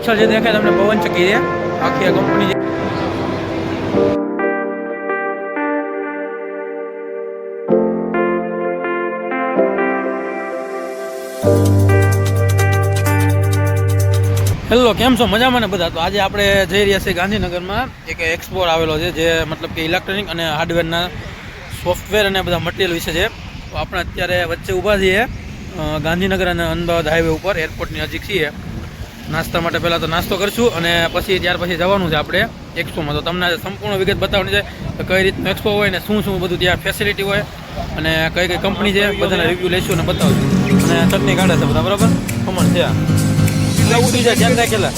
પાછળ જે દેખાય તમને પવન ચક્કી છે આખી આ કંપની છે. હેલો, કેમ છો? મજામાં ને બધા? તો આજે આપણે જઈ રહ્યા છીએ ગાંધીનગરમાં એક એક્સપોર આવેલો છે જે મતલબ કે ઇલેક્ટ્રોનિક અને હાર્ડવેરના સોફ્ટવેર અને બધા મટીરિયલ વિશે છે. તો આપણે અત્યારે વચ્ચે ઊભા છીએ ગાંધીનગર અને અમદાવાદ હાઈવે ઉપર, એરપોર્ટની નજીક છીએ. નાસ્તા માટે પહેલાં તો નાસ્તો કરશું અને ત્યાર પછી જવાનું છે આપણે એક્સપોમાં. તો તમને સંપૂર્ણ વિગત બતાવવાની છે કે કઈ રીતનું એક્સપો હોય ને શું શું બધું ત્યાં ફેસિલિટી હોય અને કઈ કઈ કંપની છે બધાના રિવ્યૂ લઈશું અને બતાવશું. અને ચટણી કાઢે છે બધા, બરાબર? ખમણ છે ઉતરી જાય ધ્યાન રાખેલા.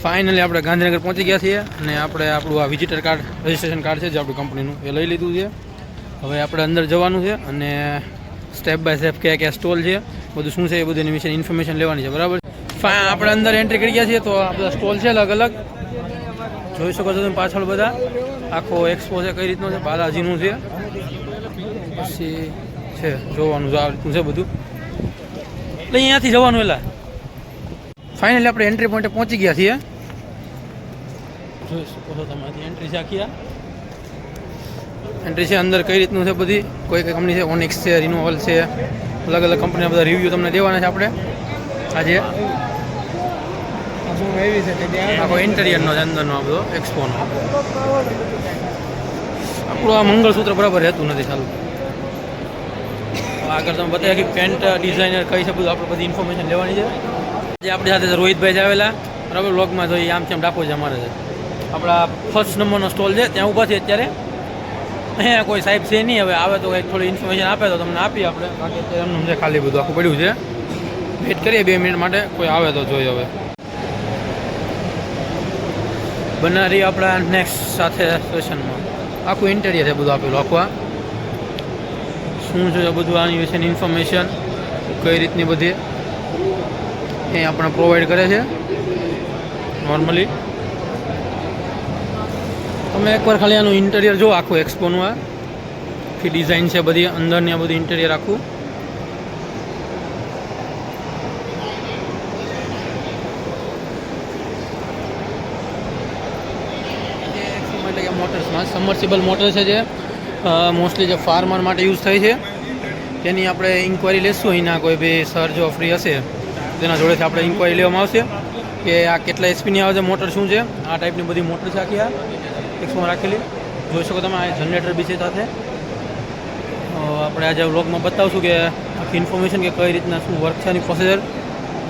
ફાઇનલી આપણે ગાંધીનગર પહોંચી ગયા છીએ અને આપણે આપણું આ વિઝિટર કાર્ડ, રજિસ્ટ્રેશન કાર્ડ છે જે આપણી કંપનીનું, એ લઈ લીધું છે. હવે આપણે અંદર જવાનું છે અને સ્ટેપ બાય સ્ટેપ કયા કયા સ્ટોલ છે, બધું શું છે એ બધું વિશે ઇન્ફોર્મેશન લેવાની છે, બરાબર? આપણે અંદર એન્ટ્રી કરી ગયા છીએ. તો આ બધા સ્ટોલ છે અલગ અલગ, જોઈ શકો છો તમે પાછળ બધા. આખો એક્સપો છે કઈ રીતનો છે, બાલાજીનું છે. પછી છે જોવાનું આ રીતનું છે બધું. એટલે અહીંયાથી જવાનું. એલા ફાઇનલી આપણે એન્ટ્રી પોઈન્ટે પહોંચી ગયા છીએ. જોઈ શકો છો તમારી એન્ટ્રી છે આખી. એન્ટ્રી છે અંદર કઈ રીતનું છે બધી, કોઈ કઈ કંપની છે, ઓનિક્સ છે, રિનોવલ છે, અલગ અલગ કંપનીના બધા રિવ્યૂ તમને દેવાના છે આપણે આજે. આખો ઇન્ટેરિયરનો છે અંદરનો આ બધો એક્સપોનો. આપણું આ મંગળસૂત્ર બરાબર રહેતું નથી ચાલુ. આગળ તમે બતાવ્યા કે પેન્ટ ડિઝાઇનર કઈ છે બધું આપણે બધી ઇન્ફોર્મેશન લેવાની છે. આજે આપણી સાથે રોહિતભાઈ જ આવેલા, બરાબર? વ્લોગમાં જોઈએ આમ તેમ ડાકો છે અમારે છે. આપણા ફર્સ્ટ નંબરનો સ્ટોલ છે ત્યાં ઊભા છે અત્યારે. અહીંયા કોઈ સાહેબ છે નહીં, હવે આવે તો કંઈક થોડી ઇન્ફોર્મેશન આપે તો તમને આપીએ આપણે. બાકી અત્યારે એમનું છે ખાલી બધું આખું પડ્યું છે. વેઇટ કરીએ 2 મિનિટ માટે, કોઈ આવે તો જોઈએ. હવે બનારી આપણા નેક્સ્ટ સાથે સેશનમાં આખું ઇન્ટેરિયર છે બધું આપેલું આખું. શું છે બધું આની વિશેની ઇન્ફોર્મેશન કઈ રીતની બધી એ આપણે પ્રોવાઈડ કરે છે નોર્મલી. તમે એકવાર ખાલી આનું ઇન્ટેરિયર જો આખું એક્સપોનું. આખી ડિઝાઇન છે બધી અંદરની, આ બધું ઇન્ટેરિયર આખું. એટલે કે મોટર્સમાં સમર્સિબલ મોટર છે જે મોસ્ટલી જે ફાર્મર માટે યુઝ થાય છે, તેની આપણે ઇન્ક્વાયરી લેશું. અહીંના કોઈ બી સર જો ફ્રી હશે તેના જોડેથી આપણે ઇન્ક્વાયરી લેવામાં આવશે કે આ કેટલા એચપીની આવે છે મોટર, શું છે. આ ટાઈપની બધી મોટર છે આખી આ એક્સપોમાં રાખેલી. જોઈ શકો તમે આ જનરેટર બી છે સાથે. આપણે આજે વ્લોગમાં બતાવશું કે આખી ઇન્ફોર્મેશન કે કઈ રીતના શું વર્ક છે, આની પ્રોસેસર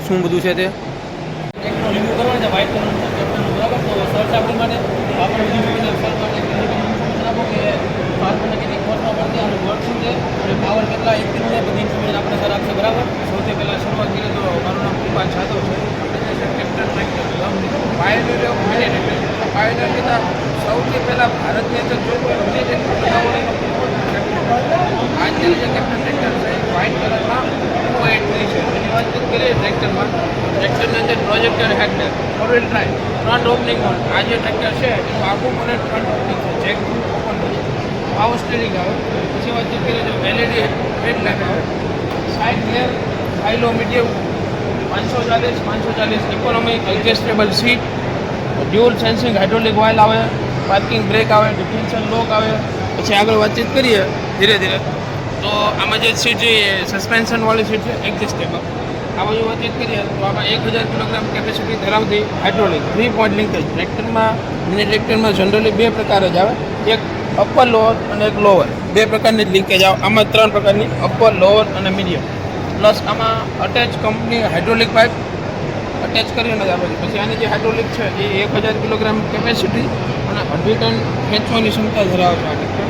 શું બધું છે તે. રિવ્યૂ કરવાનું છે વ્હાઇટ કલરનું, બરાબર? તો સર્ચ આપણી માટે આપણે બધી સર્ચ માટે આપો કે ફાર્મરને કેટલી કોસ્ટમાં પડતી, આનું વર્ક શું છે અને પાવર કેટલા એચપીનું છે, બધી ઇન્ફોર્મેશન આપણે સર આપશે, બરાબર? સૌથી પહેલાં શરૂઆત કરીએ તો મારું નામ કૃપાલ જાદવ છે. Pioneer of mini tractor. Pioneer કીધા સૌથી પહેલાં ભારતની અંદર જો કોઈ મિની ટ્રેક્ટર બનાવવાનું આજની જે કેપ્ટન ટ્રેક્ટર છે વ્હાઇટ કલરમાં 283 છે. એની વાત કરીએ ટ્રેક્ટરમાં, ટ્રેક્ટરની અંદર projector header, 4-wheel drive, front opening mode. આ જે ટ્રેક્ટર છે એનું આખું મને ફ્રન્ટ ઓપનિંગ છે, જેક ઓપન છે, પાવર સ્ટીરિંગ આવે. પછી વાત કરીએ તો એલઈડી હેડલાઇટ આવે, side glare, high low medium, 540 economic, adjustable seat, dual sensing hydraulic વાઇલ આવે, પાર્કિંગ બ્રેક આવે, ડિફ્યુઝન લોક આવે. પછી આગળ વાતચીત કરીએ ધીરે ધીરે તો આમાં જે સીટ છે એ સસ્પેન્શનવાળી સીટ છે, એડજસ્ટેબલ. આ બાજુ વાતચીત કરીએ તો આમાં 1000 કિલોગ્રામ કેપેસિટી ધરાવતી હાઇડ્રોલિક 3-point લિંકેજ. ટ્રેક્ટરમાં મિની ટ્રેક્ટરમાં જનરલી 2 પ્રકાર જ આવે, એક અપર લોઅર અને એક લોઅર, 2 પ્રકારની જ લિંકેજ આવે. આમાં 3 પ્રકારની, અપર, લોઅર અને મીડિયમ. પ્લસ આમાં attach company hydraulic pipe attach કરીને જ આપે છે. પછી આની જે હાઇડ્રોલિક છે એ 1000 કિલોગ્રામ કેપેસિટી અને 100 ટન ખેંચવાની ક્ષમતા ધરાવે છે આ ટ્રેક્ટર.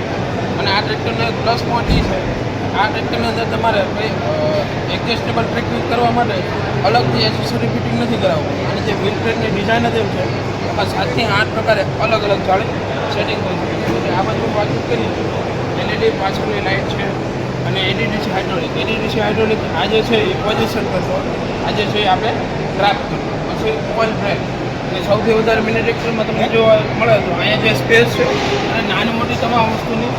અને આ ટ્રેક્ટરનો એક પ્લસ પોઈન્ટ એ છે, આ ટ્રેક્ટરની અંદર તમારે એડજસ્ટેબલ બ્રેક યુઝ કરવા માટે અલગથી એસેસરી ફિટિંગ નથી કરાવવું. અને જે વ્હીલ પ્લેટની ડિઝાઇન જ એમ છે એમાં 7 થી 8 પ્રકારે અલગ અલગ જાળી સેટિંગ કરી શકે છે. આ બધું વાતચીત કરી એલઈડી પાછળની લાઇટ છે, અને એડીડીસી હાઇડ્રોલિક આ જે છે એ પોઝિશન કંટ્રોલ, આ જે છે એ આપણે ટ્રેપ કંટ્રોલ, પછી ઓઇલ બ્રેક. અને સૌથી વધારે મેન્યુફેક્ચરમાં તમને જો મળે તો અહીંયા જે સ્પેસ છે અને નાની મોટી તમામ વસ્તુની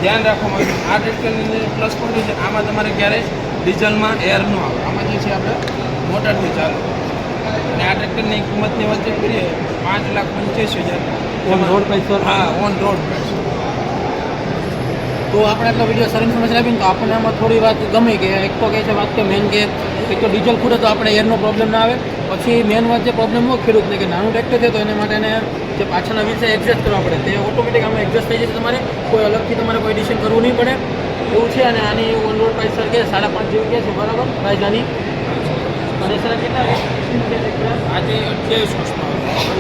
ધ્યાન રાખવામાં આવે. આ ટ્રેક્ટરની પ્લસ પોઈન્ટ છે, આમાં તમારે ક્યારેય ડીઝલમાં એર ન આવે. આમાં જે છે આપણે મોટરથી ચાલુ. અને આ ટ્રેક્ટરની કિંમતની વચ્ચે કરીએ 5,85,000 ઓન રોડ પ્રાઇસ સર. હા, ઓન રોડ પ્રાઇસ. તો આપણે આટલો વિડીયો સર ઇન્ફોર્મેશન આપીને તો આપણને આમાં થોડી વાત ગમી કે એક તો કહે છે વાત કે મેન કે એક તો ડીઝલ ખૂટે તો આપણે એરનો પ્રોબ્લેમ ના આવે. પછી મેન વાત જે પ્રોબ્લેમ હોય ખેડૂતને કે નાનું ટ્રેક્ટર છે તો એને માટે એને જે પાછળના વ્હીલ છે એડજસ્ટ કરવા પડે, તે ઓટોમેટિક આમાં એડજસ્ટ થઈ જશે. તમારે કોઈ અલગથી તમારે કોઈ એડિશન કરવું નહીં પડે એવું છે. અને આની ઓન રોડ પ્રાઇસ સર કે 5.5 જેવી કહે છે, બરાબર પ્રાઇસ આની. અને સર કેટલા આજે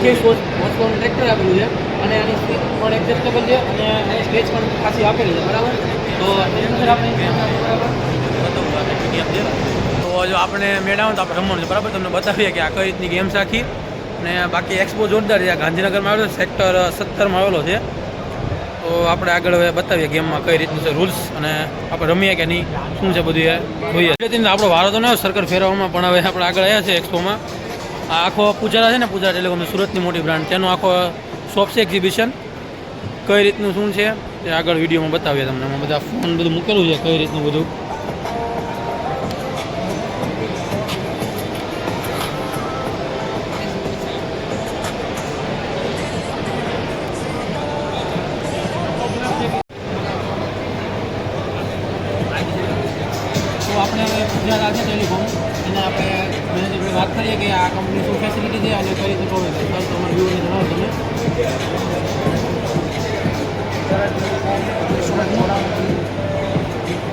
28 હોર્સપાવરનું ટ્રેક્ટર આપેલું છે અને આની સ્પીડ પણ એડજસ્ટેબલ છે અને આની સ્પેસ પણ ખાસી આપેલી છે, બરાબર. તો સર આપણે તો જો આપણે મેળાવો તો આપણે રમવાનું છે, બરાબર. તમને બતાવીએ કે આ કઈ રીતની ગેમ્સ આખી. અને બાકી એક્સપો જોરદાર છે, ગાંધીનગરમાં આવેલો સેક્ટર 17માં આવેલો છે. તો આપણે આગળ હવે બતાવીએ ગેમમાં કઈ રીતનું છે રૂલ્સ અને આપણે રમીએ કે નહીં, શું છે બધું એ જોઈએ. એટલે આપણો વારો તો ન આવ્યો સર્કલ ફેરવવામાં, પણ હવે આપણે આગળ આવ્યા છે એક્સપોમાં. આ આખો પૂજારા છે ને, પૂજારા ટેલિકોમની સુરતની મોટી બ્રાન્ડ, તેનો આખો શોપ છે એક્ઝિબિશન. કઈ રીતનું શું છે એ આગળ વિડીયોમાં બતાવીએ તમને. એમાં બધા ફોન બધું મૂકેલું છે, કઈ રીતનું બધું. તો આપણે હવે પૂજારા છે ટેલિકોમ, એને આપણે મેનેજર વાત કરીએ કે આ કંપની શું ફેસિલિટી છે અને કઈ રીતે પ્રોવાઈડ કરે. સર તમારા વ્યૂને જણાવો તમે.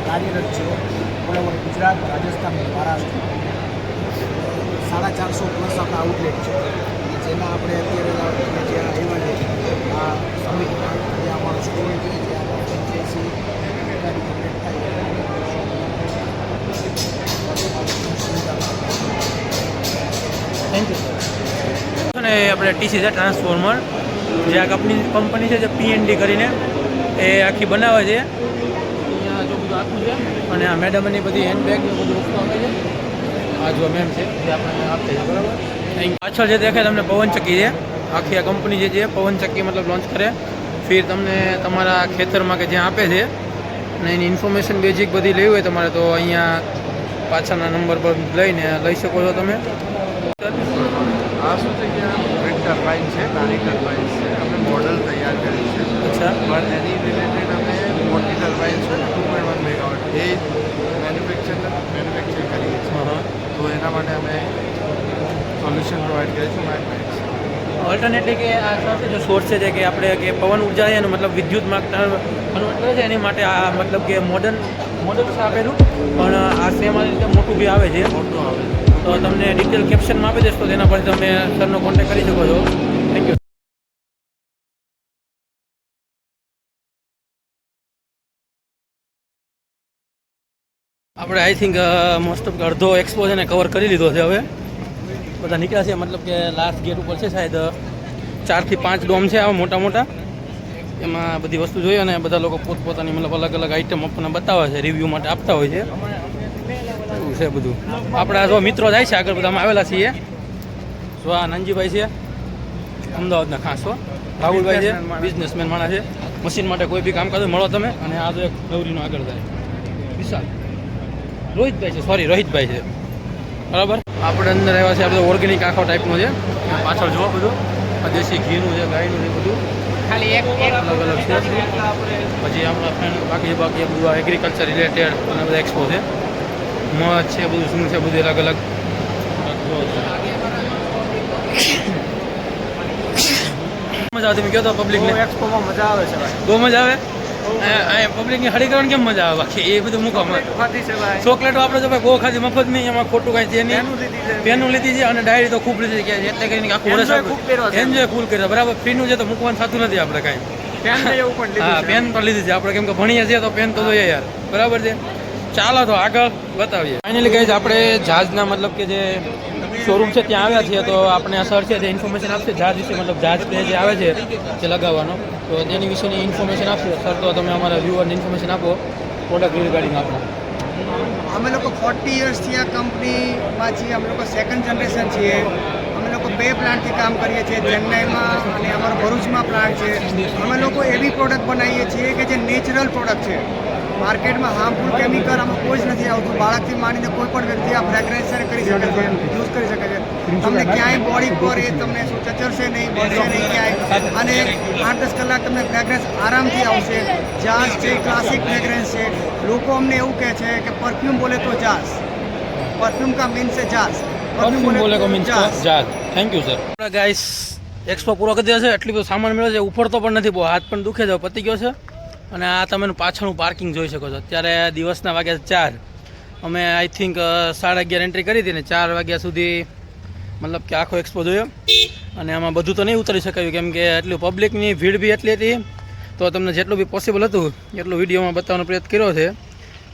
કાર્યરત છે all over Gujarat, Rajasthan, Maharashtra. 450 plus આપણા આઉટલેટ છે, જેમાં આપણે અત્યારે જ્યાં આવ્યા છે આ સમિટમાં જ્યાં અમારો સ્ટોર છે, જ્યાં ફ્રેન્ચાઇઝી થેન્ક યુ સર. અને આપણે ટીસી છે ટ્રાન્સફોર્મર, જે આ કંપની છે જે P&D કરીને એ આખી બનાવે છે. અહીંયા જો બધું આખું છે અને આ મેડમની બધી હેન્ડબેગ ને બધું વસ્તુ આપે છે. આ જો મેમ છે જે આપણને આપે છે, બરાબર. અહીં પાછળ જે દેખાય તમને પવનચક્કી છે, આખી આ કંપની જે છે પવનચક્કી મતલબ લોન્ચ કરે, ફિર તમને તમારા ખેતરમાં કે જ્યાં આપે છે અને એની ઇન્ફોર્મેશન બેઝિક બધી લેવી હોય તમારે તો અહીંયા પાછળના નંબર પર લઈને લઈ શકો છો તમે. આ શું છે કે વિન્ડ ટર્બાઇન છે, નાની ટર્બાઇન છે, અમે મોડલ તૈયાર કરી છે. અચ્છા. પણ એની રિલેટેડ અમે મોટી ટર્બાઇન છે 2.1 મેગાવોટ એ મેન્યુફેક્ચર કરીએ છીએ. તો એના માટે અમે સોલ્યુશન પ્રોવાઈડ કરીએ છીએ મારી પાસે. ઓલ્ટરનેટલી કે આ સાથે જો સોર્સ છે કે આપણે કે પવન ઉર્જા છે એનો મતલબ વિદ્યુતમાં કન્વર્ટ કરે છે, એની માટે આ મતલબ કે મોડર્ન છે આપેલું, પણ આ સેમ આ રીતે મોટું બી આવે છે. મોટું આવે તો તમને ડિટેલ કેપ્શનમાં આપી દઈશ, તો તેના પર તમે સરનો કોન્ટેક્ટ કરી શકો છો. Thank you. આપણે આઈ થિંક મોસ્ટ ઓફ અડધો એક્સપો છે ને કવર કરી લીધો છે. હવે બધા નીકળ્યા છે, મતલબ કે લાસ્ટ ગેટ ઉપર છે શાયદ 4 થી 5 ડોમ છે આવા મોટા મોટા. એમાં બધી વસ્તુ જોઈએ અને બધા લોકો પોતપોતાની મતલબ અલગ અલગ આઈટમ આપણને બતાવે છે, રિવ્યૂ માટે આપતા હોય છે. એવું છે બધું. આપણા જો મિત્રો જાય છે આગળ, બધા અમે આવેલા છીએ. જો આ નાનજીભાઈ છે અમદાવાદના ખાસ, રાહુલભાઈ છે બિઝનેસમેન માણસ છે. મશીન માટે કોઈ બી કામ કરો મળો તમે. અને આ તો એક ગૌરીનો આગળ જાય વિશાલ, રોહિતભાઈ છે, બરાબર. આપણે અંદર આવ્યા છે, આ બધું ઓર્ગેનિક આખો ટાઈપનો છે. પાછળ જોવા બધું આ દેશી ઘીનું છે, ગાયનું છે, બધું ખાલી એક અલગ અલગ છે. પછી આપણા ફ્રેન્ડ બાકી બધું એગ્રીકલ્ચર રિલેટેડ અને બધા એક્સપો છે. મધ છે, બધું શું છે, બધું અલગ અલગ. મજા આવે તમે કહો તો પબ્લિકને એક્સપોમાં મજા આવે છે ભાઈ, બહુ મજા આવે. અહીંયા પબ્લિકની હળી કરવાની કેમ મજા આવે? બાકી એ બધું મૂકવામાં ખાધી છે ભાઈ, ચોકલેટો આપણે તો ભાઈ બહુ ખાધી મફત નહીં, એમાં ખોટું કાંઈ છે નહીં. પેનું લીધી છે અને ડાયરી તો ખૂબ લીધી છે, એટલે કરીને આખું વર્ષ એન્જોય ફૂલ કર્યો, બરાબર. ફ્રીનું છે તો મૂકવાનું થતું નથી આપણે કાંઈ. હા, પેન પણ લીધી છે આપણે, કેમ કે ભણીએ છીએ તો પેન તો જોઈએ યાર, બરાબર છે. ચાલો તો આગળ બતાવીએ. ફાઇનલી ગાઈઝ આપણે જહાજના મતલબ કે જે શોરૂમ છે ત્યાં આવ્યા છીએ. તો આપણે આ સર છે તે ઇન્ફોર્મેશન આપશે જહાજ વિશે, મતલબ જહાજ જે આવે છે જે લગાવવાનો, તો તેની વિશેની ઇન્ફોર્મેશન આપશે સર. તો તમે અમારા વ્યુઅરને ઇન્ફોર્મેશન આપો. પ્રોડક્ટ રિગાર્ડિંગ આપણો? અમે લોકો 40 યર્સથી આ કંપનીમાં છીએ. અમે લોકો સેકન્ડ જનરેશન છીએ. અમે લોકો 2 પ્લાન્ટથી કામ કરીએ છીએ, ચેન્નાઈમાં અને અમારો ભરૂચમાં પ્લાન્ટ છે. અમે લોકો એવી પ્રોડક્ટ બનાવીએ છીએ કે જે નેચરલ પ્રોડક્ટ છે. માર્કેટમાં હાર્મફુલ કેમિકલ આમાં કોઈ જ નથી આવતું. બાળકથી માંડીને કોઈ પણ વ્યક્તિ આ ફ્રેગ્રન્સ કરી શકે છે, યુઝ કરી શકે છે. તમને ક્યાંય બોડી પર એ તમને શું ચચરશે નહીં, બળશે નહીં ક્યાંય. અને 8-10 કલાક તમને ફ્રેગ્રન્સ આરામથી આવશે. જાઝ છે, ક્લાસિક ફ્રેગ્રન્સ છે. લોકો અમને એવું કહે છે કે પરફ્યુમ બોલે તો જાઝ, પરફ્યુમ કા મીન્સ છે જાઝ, પરફ્યુમ બોલે કો મીન્સ જાત. Thank you sir. Guys expo પૂરો કરી દીધો છે. એટલી બધું સામાન મળ્યો છે, ઉફરતો પણ નથી, બહુ હાથ પણ દુખે છે, પતી ગયો છે. અને આ તમે પાછળનું પાર્કિંગ જોઈ શકો છો. અત્યારે દિવસના વાગ્યા 4. અમે આઈ થિંક 11:30 એન્ટ્રી કરી હતી ને 4 વાગ્યા સુધી મતલબ કે આખો એક્સપો જોયો. અને આમાં બધું તો નહીં ઉતરી શકાયું કેમ કે એટલું પબ્લિકની ભીડ બી એટલી હતી. તો તમને જેટલું બી પોસિબલ હતું એટલું વિડીયોમાં બતાવવાનો પ્રયત્ન કર્યો છે.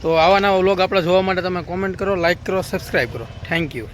તો આવા નવા વ્લોગ આપણે જોવા માટે તમે કોમેન્ટ કરો, લાઇક કરો, સબસ્ક્રાઈબ કરો. Thank you.